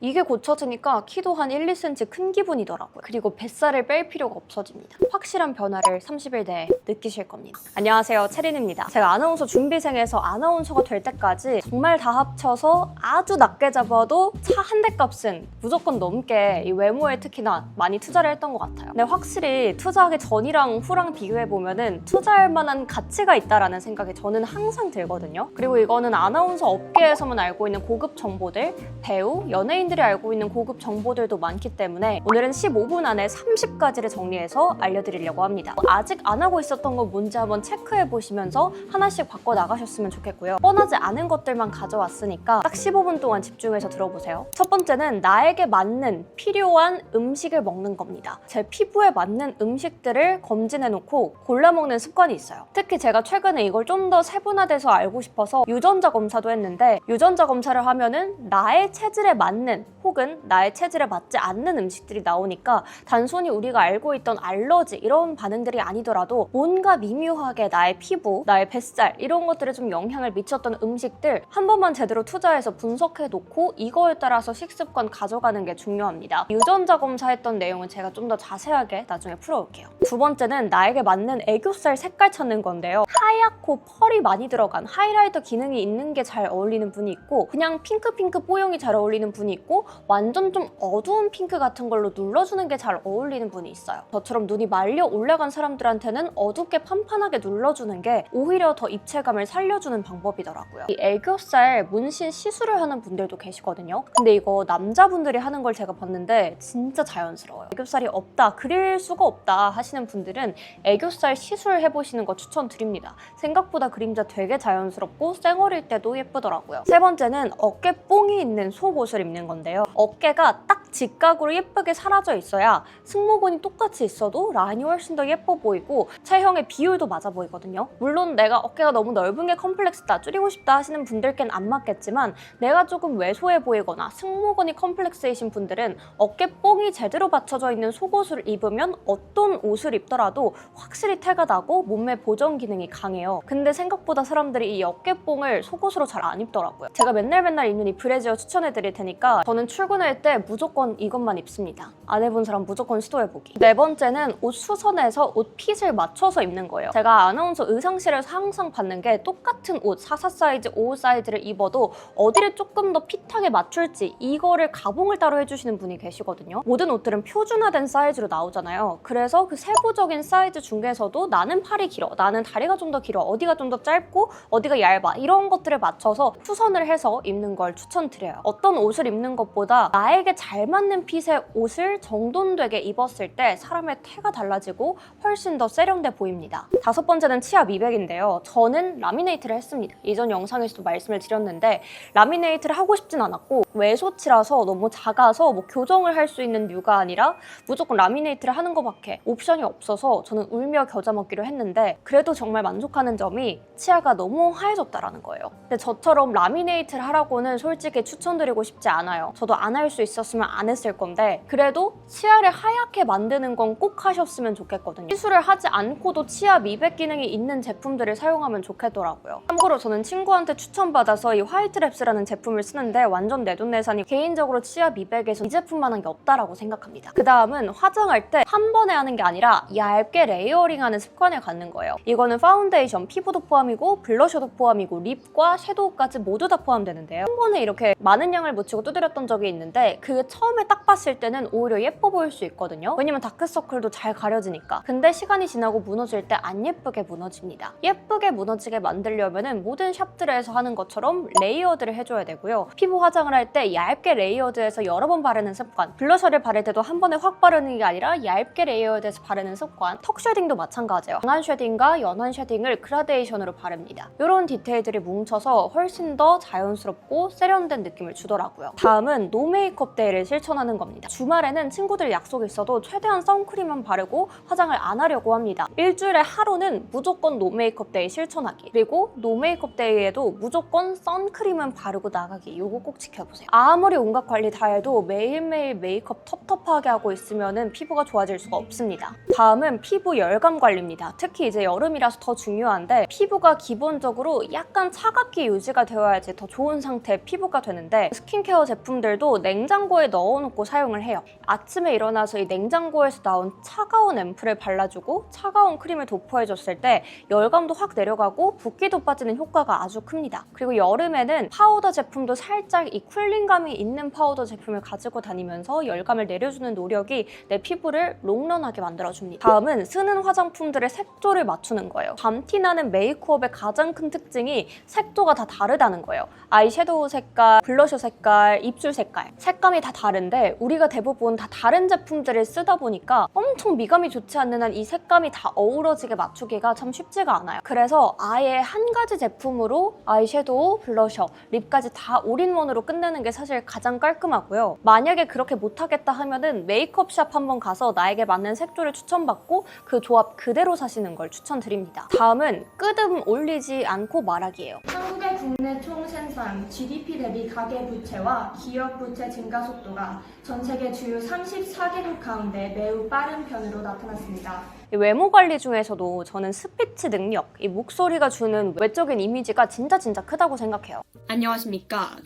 이게 고쳐지니까 키도 한 1, 2cm 큰 기분이더라고요. 그리고 뱃살을 뺄 필요가 없어집니다. 확실한 변화를 30일 내에 느끼실 겁니다. 안녕하세요, 채린입니다. 제가 아나운서 준비생에서 아나운서가 될 때까지 정말 다 합쳐서 아주 낮게 잡아도 차 한 대 값은 무조건 넘게 이 외모에 특히나 많이 투자를 했던 것 같아요. 근데 확실히 투자하기 전이랑 후랑 비교해보면은 투자할 만한 가치가 있다라는 생각이 저는 항상 들거든요. 그리고 이거는 아나운서 업계에서만 알고 있는 고급 정보들, 배우, 연예인들이 알고 있는 고급 정보들도 많기 때문에 오늘은 15분 안에 30가지를 정리해서 알려드리려고 합니다. 아직 안 하고 있었던 건 뭔지 한번 체크해보시면서 하나씩 바꿔나가셨으면 좋겠고요. 뻔하지 않은 것들만 가져왔으니까 딱 15분 동안 집중해서 들어보세요. 첫 번째는 나에게 맞는 필요한 음식을 먹는 겁니다. 제 피부에 맞는 음식들을 검진해놓고 골라 먹는 습관이 있어요. 특히 제가 최근에 이걸 좀 더 세분화돼서 알고 싶어서 유전자 검사도 했는데, 유전자 검사를 하면은 나의 체질에 맞는 혹은 나의 체질에 맞지 않는 음식들이 나오니까 단순히 우리가 알고 있던 알러지 이런 반응들이 아니더라도 뭔가 미묘하게 나의 피부, 나의 뱃살 이런 것들에 좀 영향을 미쳤던 음식들 한 번만 제대로 투자해서 분석해놓고 이거에 따라서 식습관 가져가는 게 중요합니다. 유전자 검사했던 내용은 제가 좀 더 자세하게 나중에 풀어올게요. 두 번째는 나에게 맞는 애교살 색깔 찾는 건데요. 하얗고 펄이 많이 들어간 하이라이터 기능이 있는 게 잘 어울리는 분이 있고, 그냥 핑크핑크 뽀용이 잘 어울리는 분이 있고, 완전 좀 어두운 핑크 같은 걸로 눌러주는 게 잘 어울리는 분이 있어요. 저처럼 눈이 말려 올라간 사람들한테는 어둡게 판판하게 눌러주는 게 오히려 더 입체감을 살려주는 방법이더라고요. 이 애교살 문신 시술을 하는 분들도 계시거든요. 근데 이거 남자분들이 하는 걸 제가 봤는데 진짜 자연스러워요. 애교살이 없다, 그릴 수가 없다 하시는 분들은 애교살 시술 해보시는 거 추천드립니다. 생각보다 그림자 되게 자연스럽고 쌩얼일 때도 예쁘더라고요. 세 번째는 어깨 뽕이 있는 속옷을 입는 건데요. 어깨가 딱 직각으로 예쁘게 사라져 있어야 승모근이 똑같이 있어도 라인이 훨씬 더 예뻐 보이고 체형의 비율도 맞아 보이거든요. 물론 내가 어깨가 너무 넓은 게 컴플렉스다, 줄이고 싶다 하시는 분들께는 안 맞겠지만, 내가 조금 왜소해 보이거나 승모근이 컴플렉스이신 분들은 어깨 뽕이 제대로 받쳐져 있는 속옷을 입으면 어떤 옷을 입더라도 확실히 태가 나고 몸매 보정 기능이 강해요. 근데 생각보다 사람들이 이 어깨 뽕을 속옷으로 잘 안 입더라고요. 제가 맨날 입는 이 브래지어 추천해 드릴 테니까 저는 출근할 때 무조건 이것만 입습니다. 안 해본 사람 무조건 시도해보기. 네 번째는 옷 수선해서 옷 핏을 맞춰서 입는 거예요. 제가 아나운서 의상실에서 항상 받는 게 똑같은 옷 44 사이즈, 55 사이즈를 입어도 어디를 조금 더 핏하게 맞출지 이거를 가봉을 따로 해주시는 분이 계시거든요. 모든 옷들은 표준화된 사이즈로 나오잖아요. 그래서 그 세부적인 사이즈 중에서도 나는 팔이 길어, 나는 다리가 좀 더 길어, 어디가 좀 더 짧고 어디가 얇아 이런 것들을 맞춰서 수선을 해서 입는 걸 추천드려요. 어떤 옷을 입는 것보다 나에게 잘 맞는 핏의 옷을 정돈되게 입었을 때 사람의 태가 달라지고 훨씬 더 세련돼 보입니다. 다섯 번째는 치아 미백인데요. 저는 라미네이트를 했습니다. 이전 영상에서도 말씀을 드렸는데 라미네이트를 하고 싶진 않았고, 외소치라서 너무 작아서 뭐 교정을 할 수 있는 류가 아니라 무조건 라미네이트를 하는 것밖에 옵션이 없어서 저는 울며 겨자 먹기로 했는데, 그래도 정말 만족하는 점이 치아가 너무 하얘졌다라는 거예요. 근데 저처럼 라미네이트를 하라고는 솔직히 추천드리고 싶지 않아요. 저도 안 할 수 있었으면 안 했을 건데, 그래도 치아를 하얗게 만드는 건 꼭 하셨으면 좋겠거든요. 시술을 하지 않고도 치아 미백 기능이 있는 제품들을 사용하면 좋겠더라고요. 참고로 저는 친구한테 추천받아서 이 화이트랩스라는 제품을 쓰는데 완전 내돈내산이, 개인적으로 치아 미백에서 이 제품만한 게 없다라고 생각합니다. 그 다음은 화장할 때 한 번에 하는 게 아니라 얇게 레이어링하는 습관을 갖는 거예요. 이거는 파운데이션, 피부도 포함이고 블러셔도 포함이고 립과 섀도우까지 모두 다 포함되는데요. 한 번에 이렇게 많은 양을 묻히고 두드렸던 적이 있는데 그게 처음에 딱 봤을 때는 오히려 예뻐 보일 수 있거든요. 왜냐면 다크서클도 잘 가려지니까. 근데 시간이 지나고 무너질 때 안 예쁘게 무너집니다. 예쁘게 무너지게 만들려면은 모든 샵들에서 하는 것처럼 레이어드를 해줘야 되고요. 피부 화장을 할 때 얇게 레이어드해서 여러 번 바르는 습관, 블러셔를 바를 때도 한 번에 확 바르는 게 아니라 얇게 레이어드해서 바르는 습관, 턱 쉐딩도 마찬가지예요. 강한 쉐딩과 연한 쉐딩을 그라데이션으로 바릅니다. 이런 디테일들이 뭉쳐서 훨씬 더 자연스럽고 세련된 느낌을 주더라고요. 다음은 노 메이크업 데이를 실천하는 겁니다. 주말에는 친구들 약속이 있어도 최대한 선크림만 바르고 화장을 안 하려고 합니다. 일주일에 하루는 무조건 노 메이크업 데이 실천하기, 그리고 노 메이크업 데이에도 무조건 선크림은 바르고 나가기. 요거 꼭 지켜보세요. 아무리 온갖 관리 다 해도 매일매일 메이크업 텁텁하게 하고 있으면 피부가 좋아질 수가 없습니다. 다음은 피부 열감 관리입니다. 특히 이제 여름이라서 더 중요한데, 피부가 기본적으로 약간 차갑게 유지가 되어야지 더 좋은 상태의 피부가 되는데, 스킨케어 제품들도 냉장고에 넣어놓고 사용을 해요. 아침에 일어나서 이 냉장고에서 나온 차가운 앰플을 발라주고 차가운 크림을 도포해줬을 때 열감도 확 내려가고 붓기도 빠지는 효과가 아주 큽니다. 그리고 여름에는 파우더 제품도 살짝 이 쿨링감이 있는 파우더 제품을 가지고 다니면서 열감을 내려주는 노력이 내 피부를 롱런하게 만들어줍니다. 다음은 쓰는 화장품들의 색조를 맞추는 거예요. 밤티나는 메이크업의 가장 큰 특징이 색조가 다 다르다는 거예요. 아이섀도우 색깔, 블러셔 색깔, 입술 색깔, 색감이 다 다른데 우리가 대부분 다 다른 제품들을 쓰다 보니까 엄청 미감이 좋지 않는 한 이 색감이 다 어우러지게 맞추기가 참 쉽지가 않아요. 그래서 아예 한 가지 제품으로 아이섀도우, 블러셔, 립까지 다 올인원으로 끝내는 게 사실 가장 깔끔하고요. 만약에 그렇게 못하겠다 하면은 메이크업샵 한번 가서 나에게 맞는 색조를 추천받고 그 조합 그대로 사시는 걸 추천드립니다. 다음은 끄듬 올리지 않고 말하기예요. 한국의 국내 총 생산 GDP 대비 가계 부채와 기업 부채 증가 속도가 전 세계 주요 34개국 가운데 매우 빠른 편으로 나타났습니다. 이 외모 관리 중에서도 저는 스피치 능력, 이 목소리가 주는 외적인 이미지가 진짜 크다고 생각해요. 안녕하십니까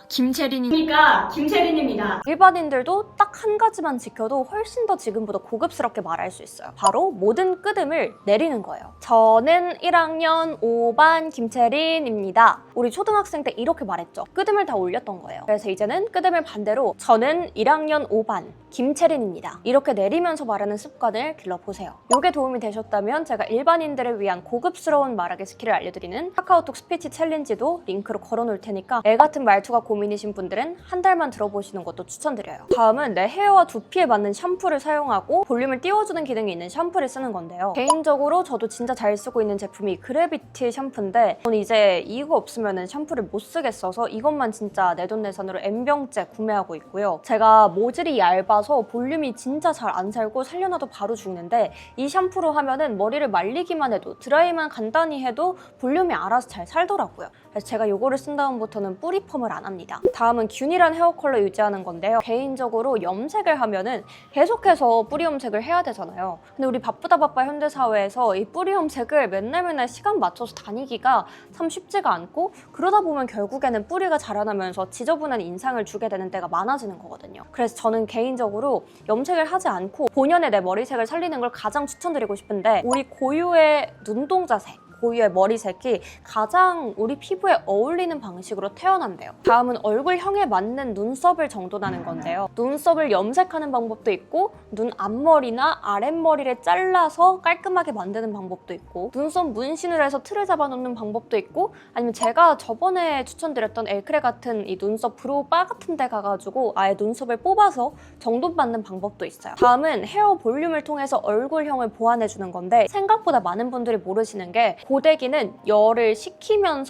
김채린입니다. 일반인들도 딱 한 가지만 지켜도 훨씬 더 지금보다 고급스럽게 말할 수 있어요. 바로 모든 끄듬을 내리는 거예요. 저는 1학년 5반 김채린입니다. 우리 초등학생 때 이렇게 말했죠. 끄듬을 다 올렸던 거예요. 그래서 이제는 끄듬을 반대로 저는 1학년 5반 김채린입니다. 이렇게 내리면서 말하는 습관을 길러보세요. 이게 도움이 되셨다면 제가 일반인들을 위한 고급스러운 말하기 스킬을 알려드리는 카카오톡 스피치 챌린지도 링크로 걸어놓을 테니까 애 같은 말투가 고민이신 분들은 한 달만 들어보시는 것도 추천드려요. 다음은 내 헤어와 두피에 맞는 샴푸를 사용하고 볼륨을 띄워주는 기능이 있는 샴푸를 쓰는 건데요. 개인적으로 저도 진짜 잘 쓰고 있는 제품이 그래비티 샴푸인데 저는 이제 이거 없으면 샴푸를 못 쓰겠어서 이것만 진짜 내돈내산으로 N병째 구매하고 있고요. 제가 모질이 얇아서 볼륨이 진짜 잘 안 살고 살려놔도 바로 죽는데 이 샴푸로 하면은 머리를 말리기만 해도 드라이만 간단히 해도 볼륨이 알아서 잘 살더라고요. 그래서 제가 이거를 쓴 다음부터는 뿌리 펌을 안 합니다. 다음은 균일한 헤어 컬러 유지하는 건데요. 개인적으로 염색을 하면은 계속해서 뿌리 염색을 해야 되잖아요. 근데 우리 바쁘다 현대사회에서 이 뿌리 염색을 맨날 시간 맞춰서 다니기가 참 쉽지가 않고, 그러다 보면 결국에는 뿌리가 자라나면서 지저분한 인상을 주게 되는 때가 많아지는 거거든요. 그래서 저는 개인적으로 염색을 하지 않고 본연의 내 머리색을 살리는 걸 가장 추천드리고 싶은데, 우리 고유의 눈동자색, 고유의 머리색이 가장 우리 피부에 어울리는 방식으로 태어난대요. 다음은 얼굴형에 맞는 눈썹을 정돈하는 건데요. 눈썹을 염색하는 방법도 있고, 눈 앞머리나 아랫머리를 잘라서 깔끔하게 만드는 방법도 있고, 눈썹 문신을 해서 틀을 잡아놓는 방법도 있고, 아니면 제가 저번에 추천드렸던 엘크레 같은 이 눈썹 브로우 바 같은 데 가가지고 아예 눈썹을 뽑아서 정돈받는 방법도 있어요. 다음은 헤어 볼륨을 통해서 얼굴형을 보완해주는 건데, 생각보다 많은 분들이 모르시는 게 고데기는 열을 식히는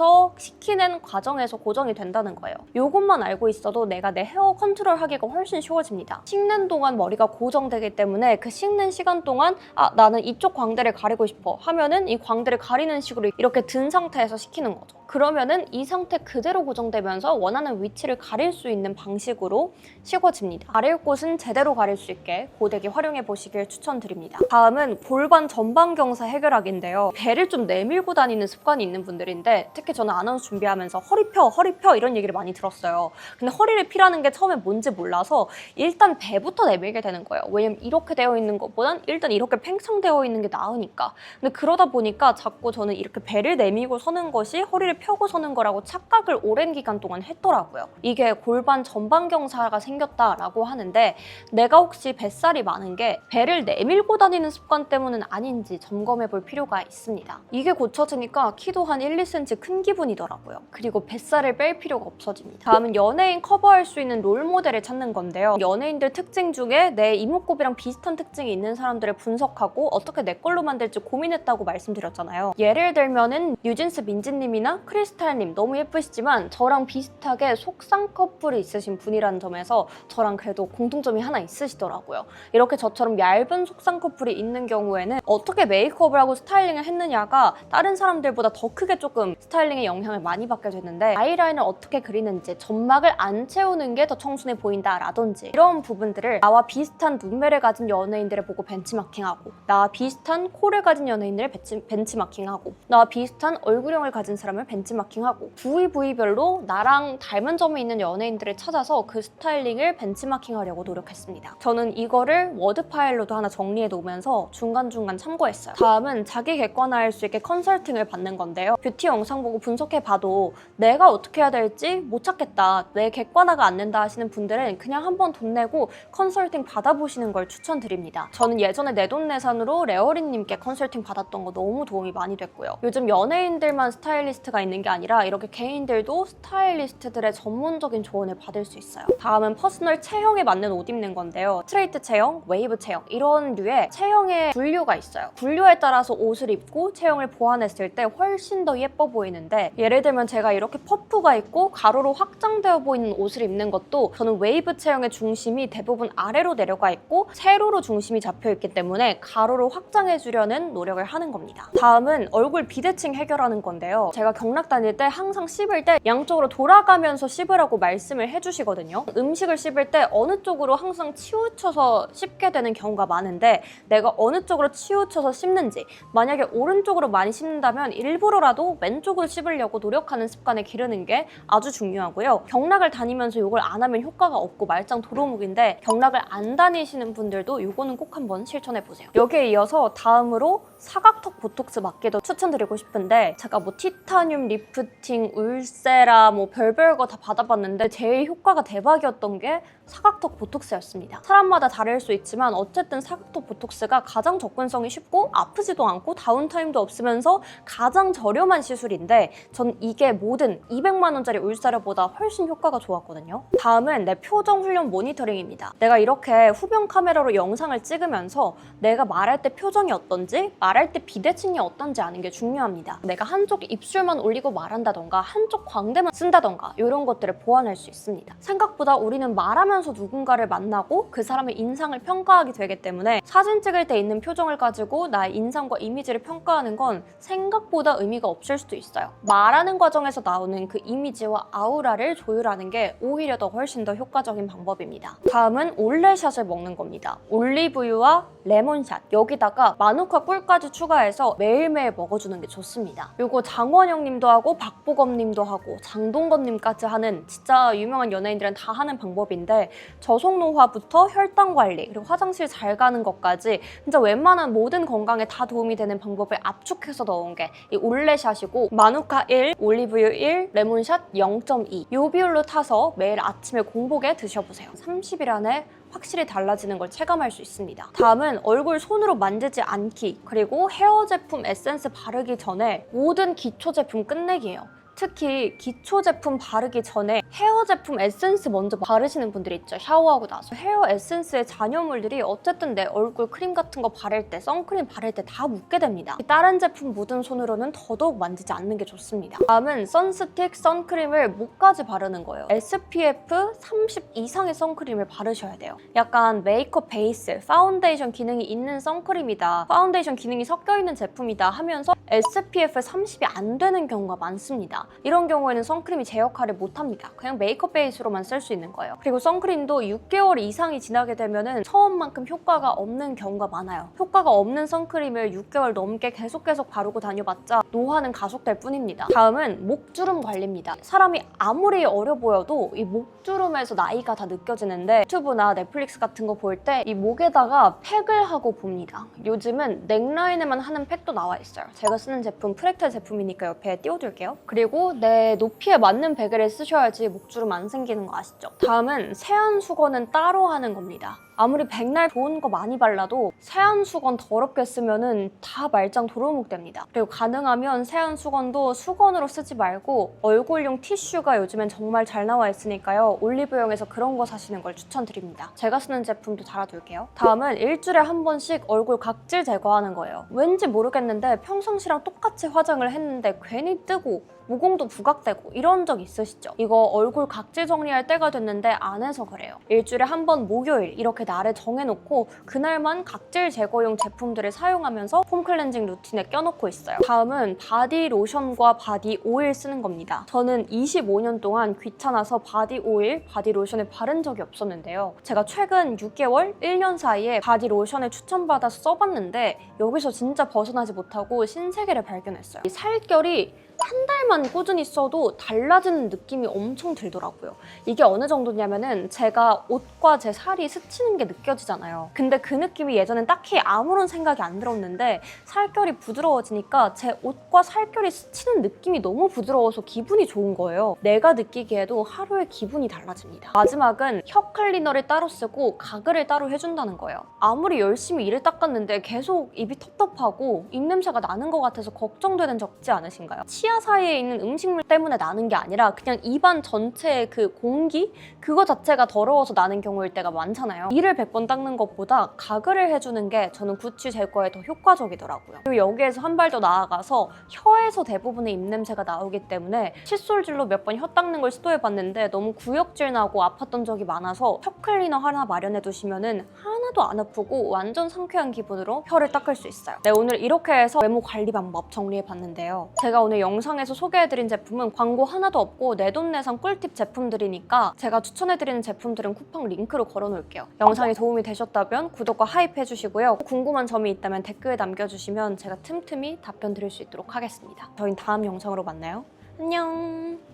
과정에서 고정이 된다는 거예요. 이것만 알고 있어도 내가 내 헤어 컨트롤하기가 훨씬 쉬워집니다. 식는 동안 머리가 고정되기 때문에 그 식는 시간 동안 나는 이쪽 광대를 가리고 싶어 하면은 이 광대를 가리는 식으로 이렇게 든 상태에서 식히는 거죠. 그러면은 이 상태 그대로 고정되면서 원하는 위치를 가릴 수 있는 방식으로 식어집니다. 가릴 곳은 제대로 가릴 수 있게 고데기 활용해 보시길 추천드립니다. 다음은 골반 전방경사 해결하기인데요. 배를 좀 내밀고 다니는 습관이 있는 분들인데, 특히 저는 아나운서 준비하면서 허리 펴 이런 얘기를 많이 들었어요. 근데 허리를 피라는 게 처음에 뭔지 몰라서 일단 배부터 내밀게 되는 거예요. 왜냐면 이렇게 되어 있는 것보단 일단 이렇게 팽창되어 있는 게 나으니까. 근데 그러다 보니까 자꾸 저는 이렇게 배를 내밀고 서는 것이 허리를 펴고 서는 거라고 착각을 오랜 기간 동안 했더라고요. 이게 골반 전방경사가 생겼다라고 하는데, 내가 혹시 뱃살이 많은 게 배를 내밀고 다니는 습관 때문은 아닌지 점검해 볼 필요가 있습니다. 이게 고쳐지니까 키도 한 1, 2cm 큰 기분이더라고요. 그리고 뱃살을 뺄 필요가 없어집니다. 다음은 연예인 커버할 수 있는 롤모델을 찾는 건데요. 연예인들 특징 중에 내 이목구비랑 비슷한 특징이 있는 사람들을 분석하고 어떻게 내 걸로 만들지 고민했다고 말씀드렸잖아요. 예를 들면은 뉴진스 민지님이나 크리스탈님 너무 예쁘시지만 저랑 비슷하게 속쌍 커플이 있으신 분이라는 점에서 저랑 그래도 공통점이 하나 있으시더라고요. 이렇게 저처럼 얇은 속쌍 커플이 있는 경우에는 어떻게 메이크업을 하고 스타일링을 했느냐가 다른 사람들보다 더 크게 조금 스타일링에 영향을 많이 받게 되는데, 아이라인을 어떻게 그리는지, 점막을 안 채우는 게 더 청순해 보인다라든지 이런 부분들을 나와 비슷한 눈매를 가진 연예인들을 보고 벤치마킹하고, 나와 비슷한 코를 가진 연예인들을 벤치마킹하고, 나와 비슷한 얼굴형을 가진 사람을 벤치마킹하고, 부위별로 나랑 닮은 점이 있는 연예인들을 찾아서 그 스타일링을 벤치마킹하려고 노력했습니다. 저는 이거를 워드 파일로도 하나 정리해 놓으면서 중간중간 참고했어요. 다음은 자기 객관화할 수 있게 컨설팅을 받는 건데요. 뷰티 영상 보고 분석해봐도 내가 어떻게 해야 될지 못 찾겠다, 내 객관화가 안 된다 하시는 분들은 그냥 한번 돈 내고 컨설팅 받아보시는 걸 추천드립니다. 저는 예전에 내돈내산으로 레어리님께 컨설팅 받았던 거 너무 도움이 많이 됐고요. 요즘 연예인들만 스타일리스트가 있는 게 아니라 이렇게 개인들도 스타일리스트들의 전문적인 조언을 받을 수 있어요. 다음은 퍼스널 체형에 맞는 옷 입는 건데요. 스트레이트 체형, 웨이브 체형 이런 류의 체형의 분류가 있어요. 분류에 따라서 옷을 입고 체형을 보완했을 때 훨씬 더 예뻐 보이는데, 예를 들면 제가 이렇게 퍼프가 있고 가로로 확장되어 보이는 옷을 입는 것도 저는 웨이브 체형의 중심이 대부분 아래로 내려가 있고 세로로 중심이 잡혀 있기 때문에 가로로 확장해 주려는 노력을 하는 겁니다. 다음은 얼굴 비대칭 해결하는 건데요. 제가 경락 다닐 때 항상 씹을 때 양쪽으로 돌아가면서 씹으라고 말씀을 해주시거든요. 음식을 씹을 때 어느 쪽으로 항상 치우쳐서 씹게 되는 경우가 많은데, 내가 어느 쪽으로 치우쳐서 씹는지, 만약에 오른쪽으로 많이 씹는다면 일부러라도 왼쪽으로 씹으려고 노력하는 습관을 기르는 게 아주 중요하고요. 경락을 다니면서 이걸 안 하면 효과가 없고 말짱 도루묵인데, 경락을 안 다니시는 분들도 이거는 꼭 한번 실천해보세요. 여기에 이어서 다음으로 사각턱 보톡스 맞기도 추천드리고 싶은데, 제가 뭐 티타늄 리프팅, 울세라 뭐 별별 거 다 받아봤는데 제일 효과가 대박이었던 게 사각턱 보톡스였습니다. 사람마다 다를 수 있지만 어쨌든 사각턱 보톡스가 가장 접근성이 쉽고 아프지도 않고 다운타임도 없으면서 가장 저렴한 시술인데, 전 이게 모든 200만 원짜리 울세라보다 훨씬 효과가 좋았거든요. 다음은 내 표정 훈련 모니터링입니다. 내가 이렇게 후면 카메라로 영상을 찍으면서 내가 말할 때 표정이 어떤지, 말할 때 비대칭이 어떤지 아는 게 중요합니다. 내가 한쪽 입술만 올리고 말한다던가 한쪽 광대만 쓴다던가 이런 것들을 보완할 수 있습니다. 생각보다 우리는 말하면서 누군가를 만나고 그 사람의 인상을 평가하게 되기 때문에 사진 찍을 때 있는 표정을 가지고 나의 인상과 이미지를 평가하는 건 생각보다 의미가 없을 수도 있어요. 말하는 과정에서 나오는 그 이미지와 아우라를 조율하는 게 오히려 더 훨씬 더 효과적인 방법입니다. 다음은 올레샷을 먹는 겁니다. 올리브유와 레몬샷, 여기다가 마누카 꿀까지 추가해서 매일매일 먹어주는 게 좋습니다. 요거 장원영 님도 하고 박보검 님도 하고 장동건님까지 하는 진짜 유명한 연예인들은 다 하는 방법인데, 저속노화부터 혈당 관리, 그리고 화장실 잘 가는 것까지 진짜 웬만한 모든 건강에 다 도움이 되는 방법을 압축해서 넣은 게 이 올레샷이고, 마누카 1, 올리브유 1, 레몬샷 0.2 요 비율로 타서 매일 아침에 공복에 드셔보세요. 30일 안에 확실히 달라지는 걸 체감할 수 있습니다. 다음은 얼굴 손으로 만지지 않기, 그리고 헤어 제품 에센스 바르기 전에 모든 기초 제품 끝내기예요. 특히 기초 제품 바르기 전에 헤어 제품 에센스 먼저 바르시는 분들이 있죠. 샤워하고 나서 헤어 에센스의 잔여물들이 어쨌든 내 얼굴 크림 같은 거 바를 때, 선크림 바를 때 다 묻게 됩니다. 다른 제품 묻은 손으로는 더더욱 만지지 않는 게 좋습니다. 다음은 선스틱, 선크림을 목까지 바르는 거예요. SPF 30 이상의 선크림을 바르셔야 돼요. 약간 메이크업 베이스, 파운데이션 기능이 있는 선크림이다, 파운데이션 기능이 섞여 있는 제품이다 하면서 SPF 30이 안 되는 경우가 많습니다. 이런 경우에는 선크림이 제 역할을 못합니다. 그냥 메이크업 베이스로만 쓸 수 있는 거예요. 그리고 선크림도 6개월 이상이 지나게 되면은 처음만큼 효과가 없는 경우가 많아요. 효과가 없는 선크림을 6개월 넘게 계속 바르고 다녀봤자 노화는 가속될 뿐입니다. 다음은 목주름 관리입니다. 사람이 아무리 어려 보여도 이 목주름에서 나이가 다 느껴지는데, 유튜브나 넷플릭스 같은 거 볼 때 이 목에다가 팩을 하고 봅니다. 요즘은 넥라인에만 하는 팩도 나와 있어요. 제가 쓰는 제품 프랙탈 제품이니까 옆에 띄워둘게요. 그리고 내 높이에 맞는 베개를 쓰셔야지 목주름 안 생기는 거 아시죠? 다음은 세안 수건은 따로 하는 겁니다. 아무리 백날 좋은 거 많이 발라도 세안수건 더럽게 쓰면은 다 말짱 도루묵 됩니다. 그리고 가능하면 세안수건도 수건으로 쓰지 말고 얼굴용 티슈가 요즘엔 정말 잘 나와 있으니까요. 올리브영에서 그런 거 사시는 걸 추천드립니다. 제가 쓰는 제품도 달아둘게요. 다음은 일주일에 한 번씩 얼굴 각질 제거하는 거예요. 왠지 모르겠는데 평상시랑 똑같이 화장을 했는데 괜히 뜨고 모공도 부각되고 이런 적 있으시죠? 이거 얼굴 각질 정리할 때가 됐는데 안 해서 그래요. 일주일에 한 번 목요일 이렇게 날을 정해놓고 그날만 각질 제거용 제품들을 사용하면서 폼 클렌징 루틴에 껴놓고 있어요. 다음은 바디 로션과 바디 오일 쓰는 겁니다. 저는 25년 동안 귀찮아서 바디 오일, 바디 로션을 바른 적이 없었는데요. 제가 최근 6개월, 1년 사이에 바디 로션을 추천받아서 써봤는데 여기서 진짜 벗어나지 못하고 신세계를 발견했어요. 이 살결이 한 달만 꾸준히 써도 달라지는 느낌이 엄청 들더라고요. 이게 어느 정도냐면은 제가 옷과 제 살이 스치는 게 느껴지잖아요. 근데 그 느낌이 예전엔 딱히 아무런 생각이 안 들었는데 살결이 부드러워지니까 제 옷과 살결이 스치는 느낌이 너무 부드러워서 기분이 좋은 거예요. 내가 느끼기에도 하루에 기분이 달라집니다. 마지막은 혀 클리너를 따로 쓰고 가글을 따로 해준다는 거예요. 아무리 열심히 이를 닦았는데 계속 입이 텁텁하고 입냄새가 나는 것 같아서 걱정되는 적 있지 않으신가요? 치아 사이에 있는 음식물 때문에 나는 게 아니라 그냥 입안 전체의 그 공기? 그거 자체가 더러워서 나는 경우일 때가 많잖아요. 이를 100번 닦는 것보다 가글을 해주는 게 저는 구취 제거에 더 효과적이더라고요. 그리고 여기에서 한 발 더 나아가서 혀에서 대부분의 입냄새가 나오기 때문에 칫솔질로 몇 번 혀 닦는 걸 시도해봤는데 너무 구역질 나고 아팠던 적이 많아서 혀 클리너 하나 마련해두시면은 하나도 안 아프고 완전 상쾌한 기분으로 혀를 닦을 수 있어요. 네, 오늘 이렇게 해서 외모 관리 방법 정리해봤는데요. 제가 오늘 영상에서 소개해드린 제품은 광고 하나도 없고 내돈내산 꿀팁 제품들이니까 제가 추천해드리는 제품들은 쿠팡 링크로 걸어놓을게요. 영상이 도움이 되셨다면 구독과 하이프 해주시고요. 궁금한 점이 있다면 댓글에 남겨주시면 제가 틈틈이 답변 드릴 수 있도록 하겠습니다. 저희는 다음 영상으로 만나요. 안녕.